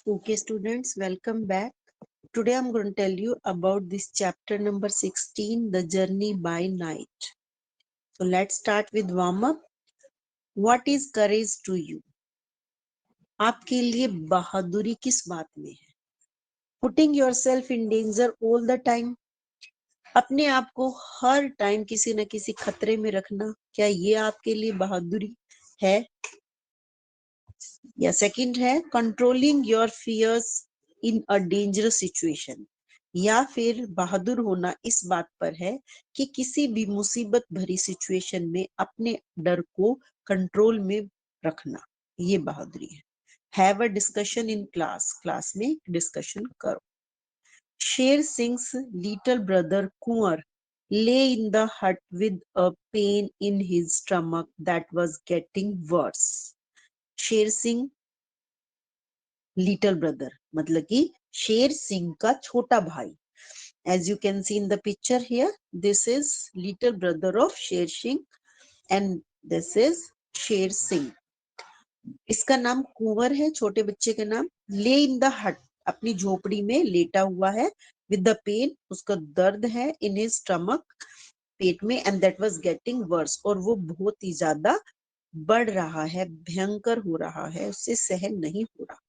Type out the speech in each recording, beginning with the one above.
Okay, students, welcome back. Today I'm going to tell you about this chapter number 16, The Journey by Night. So let's start with warm up. What is courage to you? आपके लिए बहादुरी किस बात में है? Putting yourself in danger all the time. अपने आप को हर टाइम किसी न किसी खतरे में रखना, क्या ये आपके लिए बहादुरी है? या सेकंड है controlling your fears in a dangerous situation, या फिर बहादुर होना इस बात पर है कि किसी भी मुसीबत भरी सिचुएशन में अपने डर को कंट्रोल में रखना, ये बहादुरी है। Have a discussion in class, class में डिस्कशन करो। शेर सिंह's little brother Kunwar lay in the hut with a pain in his stomach that was getting worse. Sher Singh little brother मतलब कि शेर सिंह का छोटा भाई। As you can see in the picture here, this is little brother of Sher Singh and this is Sher Singh. इसका नाम कुंवर है, छोटे बच्चे का नाम। ले इन द हट, अपनी झोपड़ी में लेटा हुआ है। विद द पेन, उसका दर्द है। इन हिज स्टमक, पेट में। And that was getting worse, और वो बहुत ही ज्यादा बढ़ रहा है, भयंकर हो रहा है, उससे सहन नहीं हो रहा।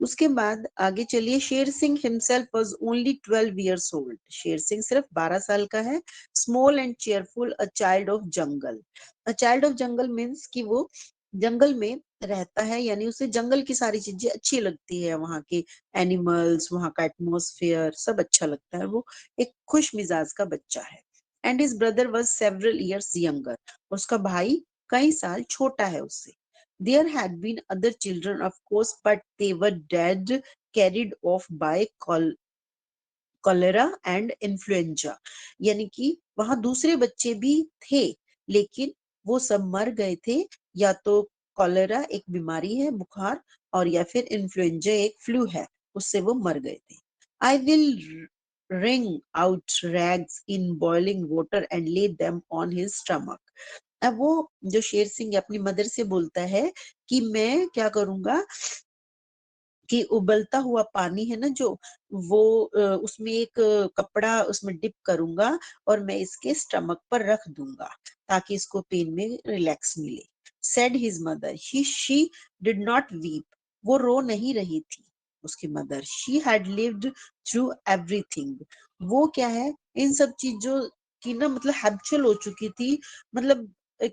उसके बाद आगे चलिए। Sher Singh himself was only 12 years old. Sher Singh सिर्फ 12 साल का है। Small and cheerful, a child of jungle. A child of jungle means कि वो जंगल में रहता है, यानी उसे जंगल की सारी चीजें अच्छी लगती है, वहां के एनिमल्स, वहां का एटमोस्फेयर सब अच्छा लगता है। वो एक खुश मिजाज का बच्चा है। And his brother was several years younger, उसका भाई कई साल छोटा है उससे। There had been other children, of course, but they were dead, carried off by cholera and influenza. यानी कि वहां दूसरे बच्चे भी थे, लेकिन वो सब मर गए थे। या तो कॉलेरा एक बीमारी है, बुखार, और या फिर इन्फ्लुएंजा एक फ्लू है, उससे वो मर गए थे। I will wring out rags in boiling water and lay them on his stomach. अब वो जो शेर सिंह अपनी मदर से बोलता है कि मैं क्या करूंगा कि उबलता हुआ पानी है ना जो, वो उसमें एक कपड़ा उसमें डिप करूंगा और मैं इसके स्टमक पर रख दूंगा ताकि इसको पेन में रिलैक्स मिले। Said his mother, he she did not weep, वो रो नहीं रही थी उसकी mother. She had lived through everything, वो क्या है इन सब चीजों की ना मतलब हैबिचुअल हो चुकी थी। मतलब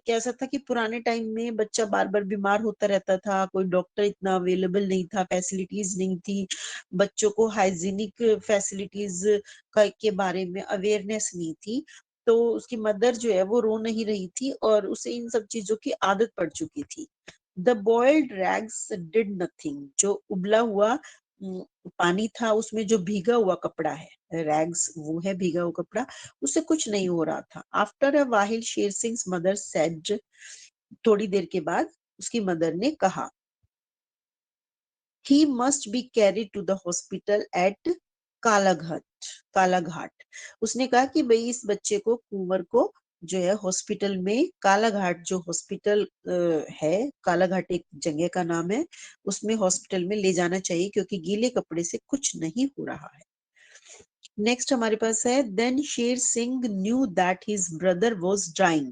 कैसा था कि पुराने टाइम में बच्चा बार बार बीमार होता रहता था, कोई डॉक्टर इतना अवेलेबल नहीं था, फैसिलिटीज नहीं थी, बच्चों को हाइजीनिक फैसिलिटीज के बारे में अवेयरनेस नहीं थी। तो उसकी मदर जो है वो रो नहीं रही थी और उसे इन सब चीजों की आदत पड़ चुकी थी। The boiled rags did nothing, जो उबला हुआ पानी था उसमें जो भीगा हुआ कपड़ा है, रैग्स वो है भीगा हुआ कपड़ा, उससे कुछ नहीं हो रहा था। After a वाहिल Sher Singh mother said, थोड़ी देर के बाद उसकी मदर ने कहा, he must be carried to the hospital at Kalaghat. Kalaghat, उसने कहा कि भाई इस बच्चे को, कुंवर को जो है हॉस्पिटल में, कालाघाट जो हॉस्पिटल है, कालाघाट एक जगह का नाम है, उसमें हॉस्पिटल में ले जाना चाहिए क्योंकि गीले कपड़े से कुछ नहीं हो रहा है। नेक्स्ट हमारे पास है, then Sher Singh knew that his brother was dying.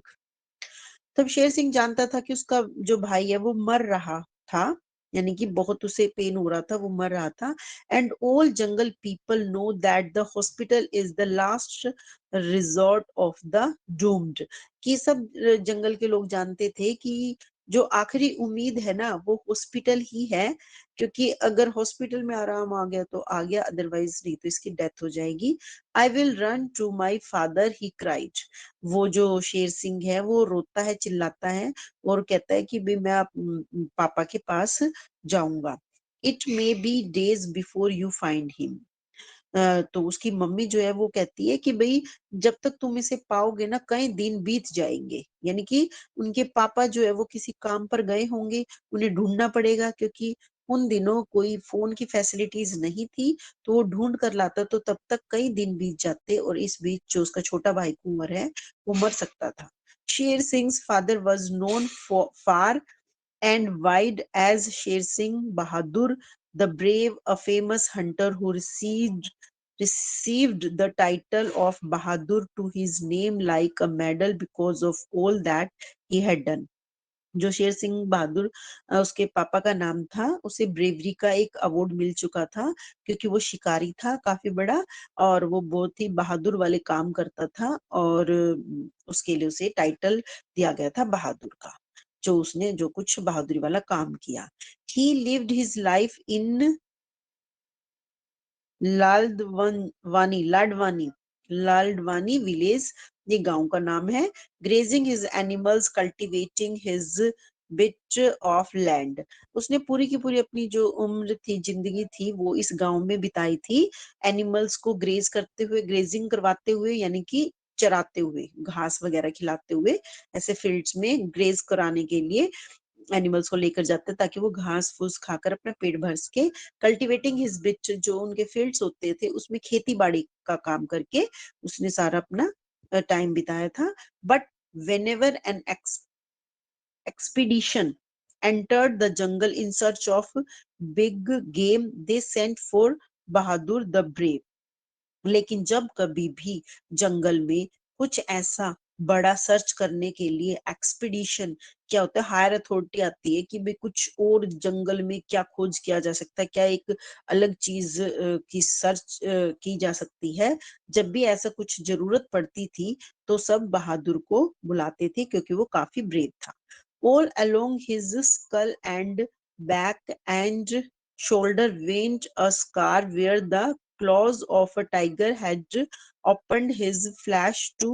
तब शेर सिंह जानता था कि उसका जो भाई है वो मर रहा था, यानी कि बहुत उसे पेन हो रहा था, वो मर रहा था। And all jungle people know that the hospital is the last resort of the doomed, कि सब जंगल के लोग जानते थे कि जो आखिरी उम्मीद है ना वो हॉस्पिटल ही है, क्योंकि अगर हॉस्पिटल में आराम आ गया तो आ गया, अदरवाइज नहीं तो इसकी डेथ हो जाएगी। I will run to my father, he cried. वो जो शेर सिंह है वो रोता है, चिल्लाता है और कहता है कि भाई मैं पापा के पास जाऊंगा। It may be days before you find him. तो उसकी मम्मी जो है वो कहती है कि भाई जब तक तुम इसे पाओगे ना कई दिन बीत जाएंगे, यानी कि उनके पापा जो है वो किसी काम पर गए होंगे, उन्हें ढूंढना पड़ेगा, क्योंकि उन दिनों कोई फोन की फैसिलिटीज नहीं थी, तो वो ढूंढ कर लाता, तो तब तक कई दिन बीत जाते और इस बीच जो उसका छोटा भाई कुंवर है वो मर सकता था। Sher Singh father was known far and wide as Sher Singh Bahadur the brave, a famous hunter who received the title of Bahadur to his name like a medal because of all that he had done. जो शेर सिंह बहादुर उसके पापा का नाम था, उसे bravery का एक award मिल चुका था क्योंकि वो शिकारी था काफी बड़ा और वो बहुत ही बहादुर वाले काम करता था और उसके लिए उसे टाइटल दिया गया था बहादुर का, जो उसने जो कुछ बहादुरी वाला काम किया। He lived his life in Ladwani Ladwani village, ये गांव का नाम है। Grazing his animals, cultivating his bit of land, उसने पूरी की पूरी अपनी जो उम्र थी, जिंदगी थी, वो इस गांव में बिताई थी, एनिमल्स को ग्रेज करते हुए, ग्रेजिंग करवाते हुए, यानी कि चराते हुए, घास वगैरह खिलाते हुए, ऐसे फील्ड्स में ग्रेज कराने के लिए एनिमल्स को लेकर जाते हैं ताकि वो घास फूस खाकर अपना पेट भर सके। कल्टिवेटिंग हिज बिच, जो उनके फील्ड्स होते थे उसमें खेती बाड़ी का काम करके उसने सारा अपना टाइम बिताया था। But whenever an expedition entered the jungle in search of big game, they sent for Bahadur the Brave. लेकिन जब कभी भी जंगल में कुछ ऐसा बड़ा सर्च करने के लिए एक्सपीडिशन, क्या होता है, हायर अथॉरिटी आती है कि भाई कुछ और जंगल में क्या खोज किया जा सकता है, क्या एक अलग चीज की सर्च की जा सकती है, जब भी ऐसा कुछ जरूरत पड़ती थी तो सब बहादुर को बुलाते थे क्योंकि वो काफी ब्रेव था। All along his skull and back and shoulder went a scar where the claws of a tiger had opened his flesh to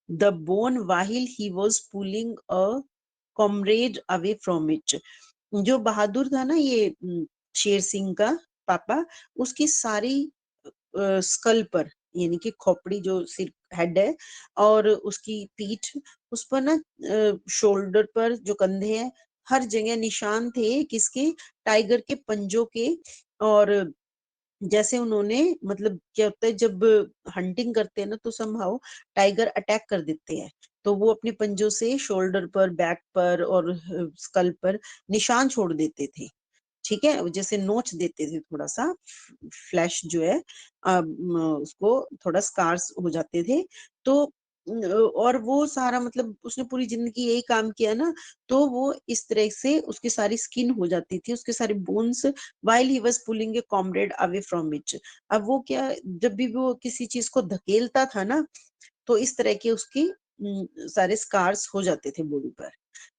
the bone while he was pulling a comrade away from it. जो बहादुर था ना, ये शेर सिंह का पापा, उसकी सारी school पर, यानी कि खोपड़ी, जो सिर हेड है, और उसकी पीठ, उस पर ना शोल्डर पर, जो कंधे हैं, हर जगह निशान थे किसके, टाइगर के पंजों के। और जैसे उन्होंने, मतलब क्या होता है जब हंटिंग करते हैं ना तो समहाउ टाइगर अटैक कर देते हैं, तो वो अपने पंजों से शोल्डर पर, बैक पर और स्कल पर निशान छोड़ देते थे। ठीक है, जैसे नोच देते थे थोड़ा सा, फ्लैश जो है उसको थोड़ा स्कार्स हो जाते थे। तो और वो सारा, मतलब उसने पूरी जिंदगी यही काम किया ना, तो वो इस तरह से उसकी सारी स्किन हो जाती थी, उसके सारे bones, while he was pulling a comrade away from it। अब वो क्या, जब भी वो किसी चीज को धकेलता था ना, तो इस तरह के उसकी सारे स्कार्स हो जाते थे बॉडी पर।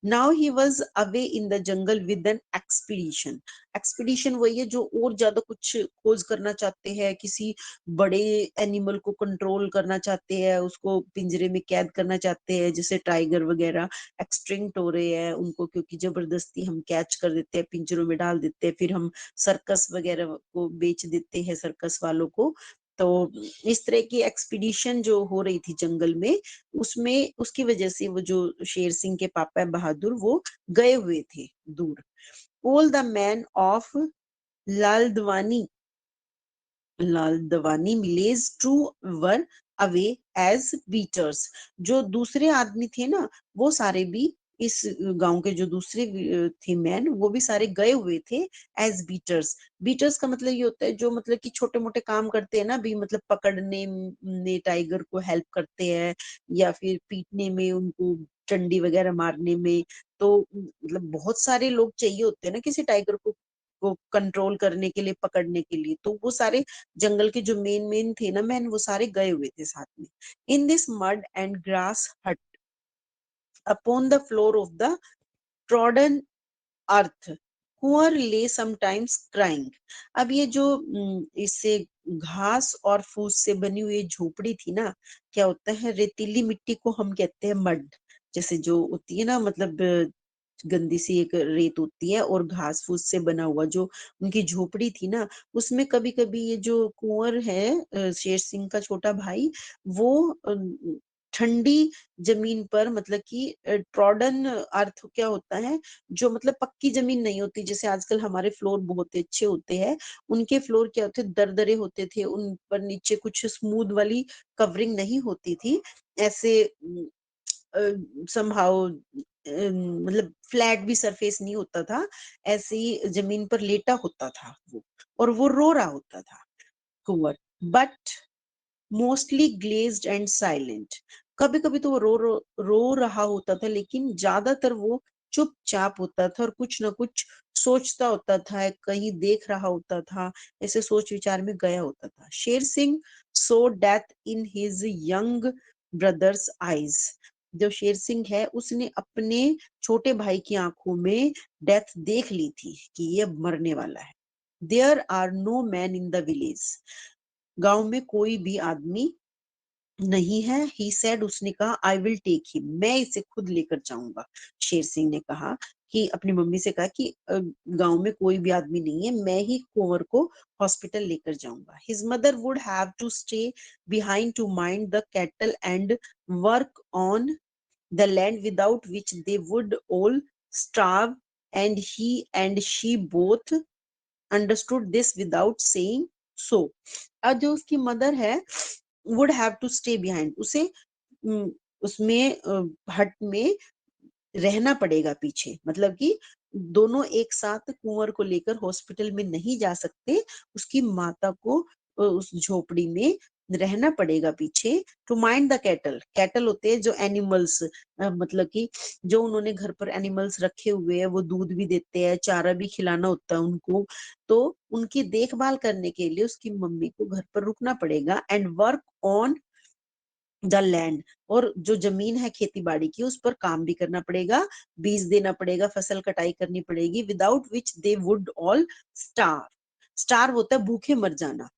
Now he was away in the jungle with an expedition. Expedition वही है जो और ज्यादा कुछ खोज करना चाहते हैं, किसी बड़े एनिमल को कंट्रोल करना चाहते हैं, उसको पिंजरे में कैद करना चाहते हैं, जैसे टाइगर वगैरह एक्सटिंक्ट हो रहे हैं उनको, क्योंकि जबरदस्ती हम कैच कर देते हैं, पिंजरों में डाल देते हैं, फिर हम सर्कस वगैरह को बेच देते हैं सर्कस वालों को। तो इस तरह की एक्सपीडिशन जो हो रही थी जंगल में, उसमें उसकी वजह से वो जो शेर सिंह के पापा है बहादुर, वो गए हुए थे दूर। All the men of Laldwani Laldwani village too were away as beaters, जो दूसरे आदमी थे ना, वो सारे भी, इस गांव के जो दूसरे थे मैन, वो भी सारे गए हुए थे एज बीटर्स। बीटर्स का मतलब ये होता है जो, मतलब कि छोटे मोटे काम करते हैं ना भी, मतलब पकड़ने में टाइगर को हेल्प करते हैं, या फिर पीटने में उनको, डंडी वगैरह मारने में। तो मतलब बहुत सारे लोग चाहिए होते हैं ना किसी टाइगर को कंट्रोल करने के लिए, पकड़ने के लिए, तो वो सारे जंगल के जो मेन मेन थे ना मैन, वो सारे गए हुए थे साथ में। In this mud and grass hut upon the floor of the trodden earth, poor lay sometimes crying. अब ये जो इससे घास और फूस से बनी हुई झोपड़ी थी ना, क्या होता है, रेतीली मिट्टी को हम कहते हैं मड, जैसे जो होती है ना, मतलब गंदी सी एक रेत होती है, और घास फूस से बना हुआ जो उनकी झोपड़ी थी ना, उसमें कभी कभी ये जो कुंवर है, शेर सिंह का छोटा भाई, वो ठंडी जमीन पर, मतलब कि ट्रॉडन अर्थ क्या होता है, जो मतलब पक्की जमीन नहीं होती, जैसे आजकल हमारे फ्लोर बहुत ही अच्छे होते हैं, उनके फ्लोर क्या होते, दरदरे होते थे, उन पर नीचे कुछ स्मूथ वाली कवरिंग नहीं होती थी, ऐसे समहाउ मतलब फ्लैट भी सरफेस नहीं होता था, ऐसे ही जमीन पर लेटा होता था वो, और वो रो रहा होता था Kunwar, but mostly glazed and silent. कभी कभी तो वो रो रहा होता था, लेकिन ज्यादातर वो चुपचाप होता था और कुछ ना कुछ सोचता होता था, कहीं देख रहा होता था, ऐसे सोच विचार में गया होता था। Sher Singh saw death in his young brothers eyes. जो शेर सिंह है उसने अपने छोटे भाई की आंखों में डेथ देख ली थी कि ये अब मरने वाला है। There are no man in the village. गांव में कोई भी आदमी नहीं है। ही सेड, उसने कहा, आई विल टेक हिम, मैं इसे खुद लेकर जाऊंगा। शेर सिंह ने कहा कि अपनी मम्मी से कहा कि गांव में कोई भी आदमी नहीं है, मैं ही कुंवर को हॉस्पिटल लेकर जाऊंगा। His mother would have to stay behind to mind the cattle and work on the land without which they would all starve, and she both understood this without saying so. अब जो उसकी mother है would have to stay behind, उसे उम, उसमें हट में रहना पड़ेगा पीछे, मतलब कि दोनों एक साथ कुंवर को लेकर हॉस्पिटल में नहीं जा सकते, उसकी माता को उस झोपड़ी में रहना पड़ेगा पीछे। To mind the cattle, cattle होते हैं जो एनिमल्स, मतलब कि जो उन्होंने घर पर एनिमल्स रखे हुए हैं, वो दूध भी देते हैं, चारा भी खिलाना होता है उनको, तो उनकी देखभाल करने के लिए उसकी मम्मी को घर पर रुकना पड़ेगा। And work on the land, और जो जमीन है खेती बाड़ी की उस पर काम भी करना पड़ेगा, बीज देना पड़ेगा, फसल कटाई करनी पड़ेगी। Without which they would all star. Star होता है भूखे मर जाना,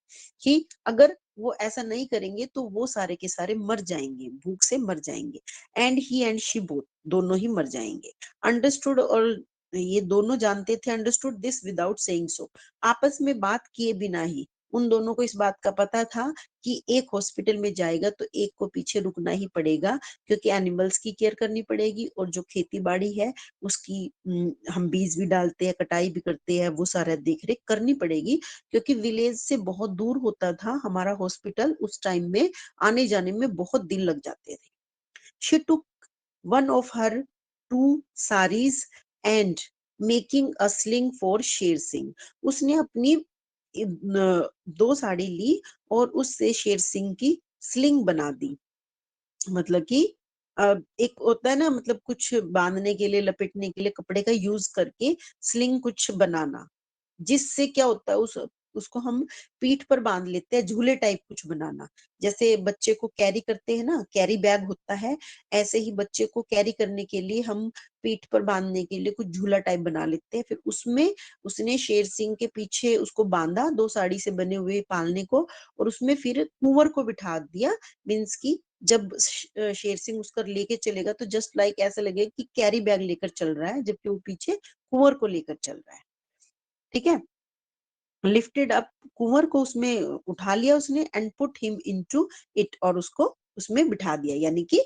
कि अगर वो ऐसा नहीं करेंगे तो वो सारे के सारे मर जाएंगे, भूख से मर जाएंगे। एंड शी बोथ, दोनों ही मर जाएंगे। अंडरस्टूड, और ये दोनों जानते थे, अंडरस्टूड दिस विदाउट सेइंग सो, आपस में बात किए बिना ही उन दोनों को इस बात का पता था कि एक हॉस्पिटल में जाएगा तो एक को पीछे रुकना ही पड़ेगा, क्योंकि एनिमल्स की केयर करनी पड़ेगी, और जो खेती बाड़ी है उसकी हम बीज भी डालते हैं, कटाई भी करते हैं, वो सारा देख रेख करनी पड़ेगी, क्योंकि विलेज से बहुत दूर होता था हमारा हॉस्पिटल, उस टाइम में आने जाने में बहुत दिन लग जाते थे। She took one of her two saris and making a sling for Sher Singh. उसने अपनी दो साड़ी ली और उससे शेर सिंह की स्लिंग बना दी, मतलब कि एक होता है ना, मतलब कुछ बांधने के लिए, लपेटने के लिए कपड़े का यूज करके स्लिंग कुछ बनाना, जिससे क्या होता है उसको हम पीठ पर बांध लेते हैं, झूले टाइप कुछ बनाना। जैसे बच्चे को कैरी करते हैं ना, कैरी बैग होता है, ऐसे ही बच्चे को कैरी करने के लिए हम पीठ पर बांधने के लिए कुछ झूला टाइप बना लेते हैं। फिर उसमें उसने शेर सिंह के पीछे उसको बांधा, दो साड़ी से बने हुए पालने को, और उसमें फिर कुंवर को बिठा दिया। मीन्स की जब शेर सिंह उसका लेके चलेगा तो जस्ट लाइक ऐसा लगेगा कि कैरी बैग लेकर चल रहा है, जबकि वो पीछे कुंवर को लेकर चल रहा है। ठीक है, लिफ्टेड अप, कुंवर को उसमें उठा लिया उसने, and put him into it, और उसको उसमें बिठा दिया, यानी कि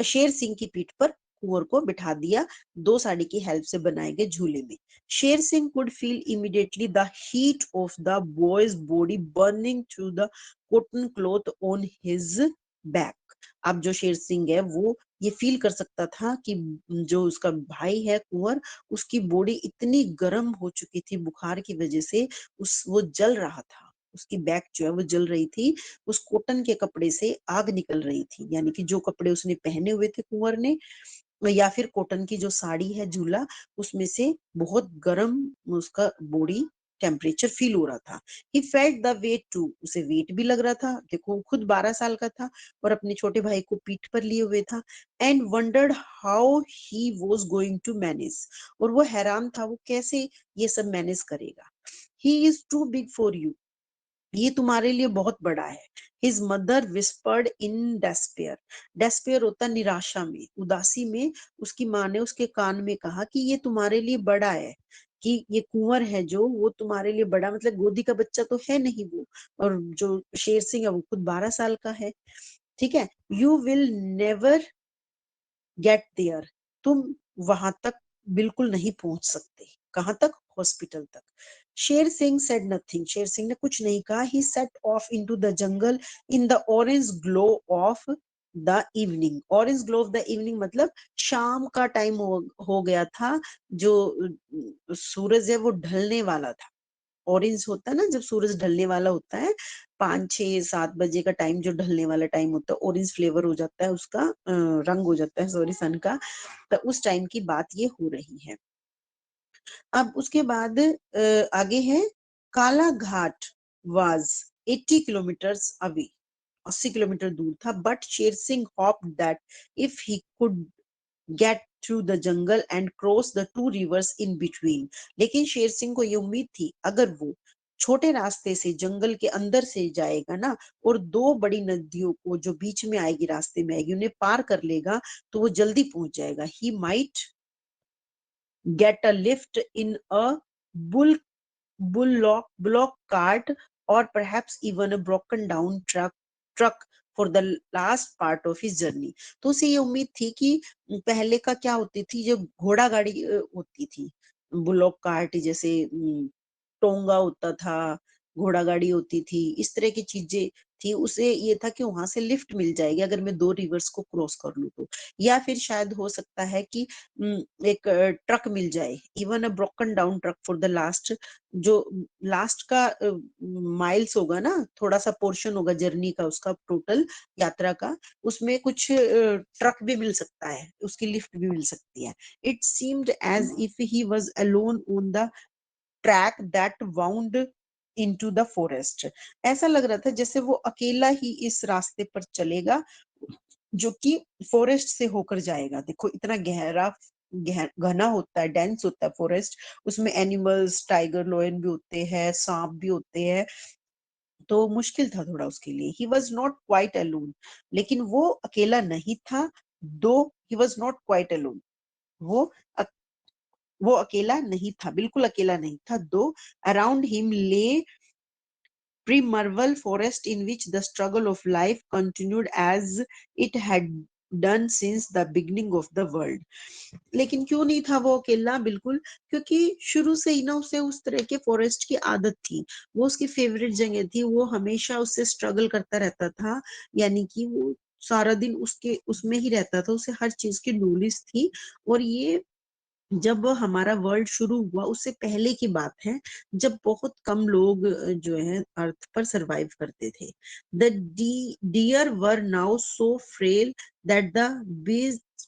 शेर सिंह की पीठ पर कुंवर को बिठा दिया, दो साड़ी की हेल्प से बनाए गए झूले में। Sher Singh could feel immediately the heat of the boys body burning through the cotton cloth on his back. अब जो शेर सिंह है वो ये फील कर सकता था कि जो उसका भाई है कुंवर, उसकी बॉडी इतनी गर्म हो चुकी थी बुखार की वजह से, उस वो जल रहा था, उसकी बैक जो है वो जल रही थी, उस कॉटन के कपड़े से आग निकल रही थी, यानी कि जो कपड़े उसने पहने हुए थे कुंवर ने, या फिर कॉटन की जो साड़ी है झूला, उसमें से बहुत गर्म उसका बॉडी टेम्परेचर फील हो रहा था। He felt the weight too, उसे वेट भी लग रहा था, देखो खुद 12 साल का था और अपने छोटे भाई को पीठ पर लिए हुए था। And wondered how he was going to manage, और वो हैरान था वो कैसे ये सब मैनेज करेगा। He is too big for you, ये तुम्हारे लिए बहुत बड़ा है। His mother whispered in despair, despair होता निराशा में, उदासी में, उसकी माँ ने उसके कान में कहा कि ये तुम्हारे लिए बड़ा है, कि ये कुंवर है जो, वो तुम्हारे लिए बड़ा, मतलब गोदी का बच्चा तो है नहीं वो, और जो शेर सिंह है वो खुद 12 साल का है। ठीक है, you will never get there, तुम वहां तक बिल्कुल नहीं पहुंच सकते। कहां तक? हॉस्पिटल तक। शेर सिंह सेड नथिंग, शेर सिंह ने कुछ नहीं कहा। He set off into the jungle in the orange glow of the evening, orange glow of the evening मतलब शाम का टाइम हो गया था, जो सूरज है वो ढलने वाला था। ऑरेंज होता है ना जब सूरज ढलने वाला होता है, 5, 6, 7 बजे का टाइम जो ढलने वाला टाइम होता है, ऑरेंज फ्लेवर हो जाता है उसका, रंग हो जाता है सॉरी सन का, तो उस टाइम की बात ये हो रही है। अब उसके बाद आगे है, काला घाट वाज 80 किलोमीटर्स अवे, 80 किलोमीटर दूर था, but Sher Singh hope that if he could get through the jungle and cross the two reverse in between. लेकिन शेर सिंह को ये उम्मीद थी अगर वो छोटे रास्ते से जंगल के अंदर से जाएगा ना, और दो बड़ी नदियों को जो बीच में आएगी, रास्ते में आएगी, उन्हें पार कर लेगा, तो वो जल्दी पहुंच जाएगा। He might get a lift in a bull bullock cart, or perhaps even a broken down truck for the last part of his journey। तो उसे ये उम्मीद थी कि पहले का क्या होती थी, जो घोड़ा गाड़ी होती थी, बुलॉक कार्ट जैसे, टोंगा होता था, घोड़ा गाड़ी होती थी, इस तरह की चीजें थी। उसे ये था कि वहां से लिफ्ट मिल जाएगी अगर मैं दो रिवर्स को क्रॉस कर लूं तो, या फिर शायद हो सकता है कि एक ट्रक मिल जाए, even a broken down truck for the last, जो लास्ट का माइल्स होगा ना, थोड़ा सा पोर्शन होगा जर्नी का, उसका टोटल यात्रा का, उसमें कुछ ट्रक भी मिल सकता है, उसकी लिफ्ट भी मिल सकती है। It seemed as if he was alone on the track that wound into the forest. ऐसा लग रहा था जैसे वो अकेला ही इस रास्ते पर चलेगा जो कि फॉरेस्ट से होकर जाएगा। देखो इतना गहरा घना होता है, डेंस होता है फॉरेस्ट, उसमें एनिमल्स, टाइगर लोयन भी होते हैं, सांप भी होते हैं, तो मुश्किल था थोड़ा उसके लिए। He was not quite alone, लेकिन वो अकेला नहीं था, दो he was not quite alone, वो वो अकेला नहीं था, बिल्कुल अकेला नहीं था। दो अराउंड हिम ले primeval forest in which the struggle of life continued as it had done since the beginning of the world। लेकिन क्यों नहीं था वो अकेला, बिल्कुल क्योंकि शुरू से ही ना उसे उस तरह के फॉरेस्ट की आदत थी, वो उसकी फेवरेट जगह थी, वो हमेशा उससे स्ट्रगल करता रहता था, यानी कि वो सारा दिन उसके उसमें ही रहता था, उसे हर चीज की नॉलेज थी। और ये जब हमारा वर्ल्ड शुरू हुआ उससे पहले की बात है, जब बहुत कम लोग जो है अर्थ पर सरवाइव करते थे। The deer were now so frail that the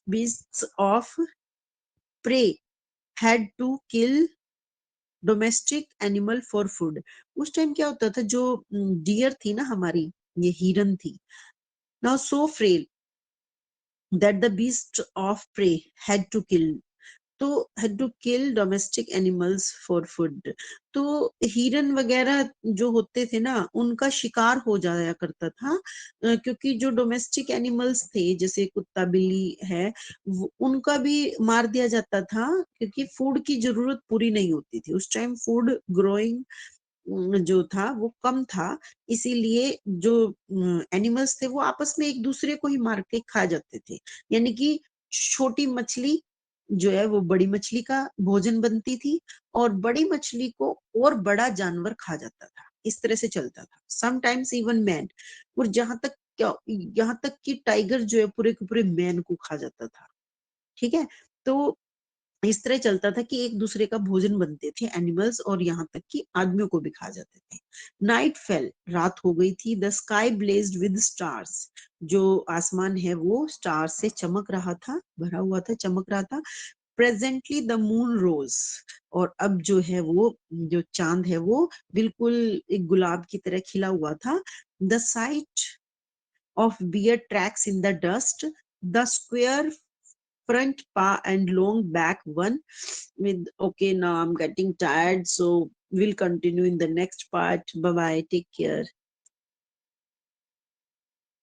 beasts of prey had to kill domestic animal for food. उस टाइम क्या होता था, जो डियर थी ना हमारी, ये हिरन थी, now so frail that the beasts of prey had to kill, तो had to kill domestic animals for food। तो हिरन वगैरह जो होते थे ना, उनका शिकार हो जाया करता था, क्योंकि जो डोमेस्टिक एनिमल्स थे जैसे कुत्ता बिल्ली है, उनका भी मार दिया जाता था, क्योंकि फूड की जरूरत पूरी नहीं होती थी उस टाइम, फूड ग्रोइंग जो था वो कम था, इसीलिए जो एनिमल्स थे वो आपस में एक दूसरे को ही मार के खा जाते थे, यानी कि छोटी मछली जो है वो बड़ी मछली का भोजन बनती थी, और बड़ी मछली को और बड़ा जानवर खा जाता था, इस तरह से चलता था। समटाइम्स इवन मैन, और जहां तक क्या, यहाँ तक कि टाइगर जो है पूरे के पूरे मैन को खा जाता था। ठीक है, तो इस तरह चलता था कि एक दूसरे का भोजन बनते थे एनिमल्स, और यहाँ तक कि आदमियों को भी खा जाते थे। नाइट फेल, रात हो गई थी। द स्काई ब्लेज्ड विद स्टार्स, जो आसमान है वो स्टार से चमक रहा था, भरा हुआ था, चमक रहा था। प्रेजेंटली द मून रोज, और अब जो है वो जो चांद है वो बिल्कुल एक गुलाब की तरह खिला हुआ था। The site of bear tracks in the dust, the square front paw and long back one with, okay, now I'm getting tired, so we'll continue in the next part. Bye bye, take care.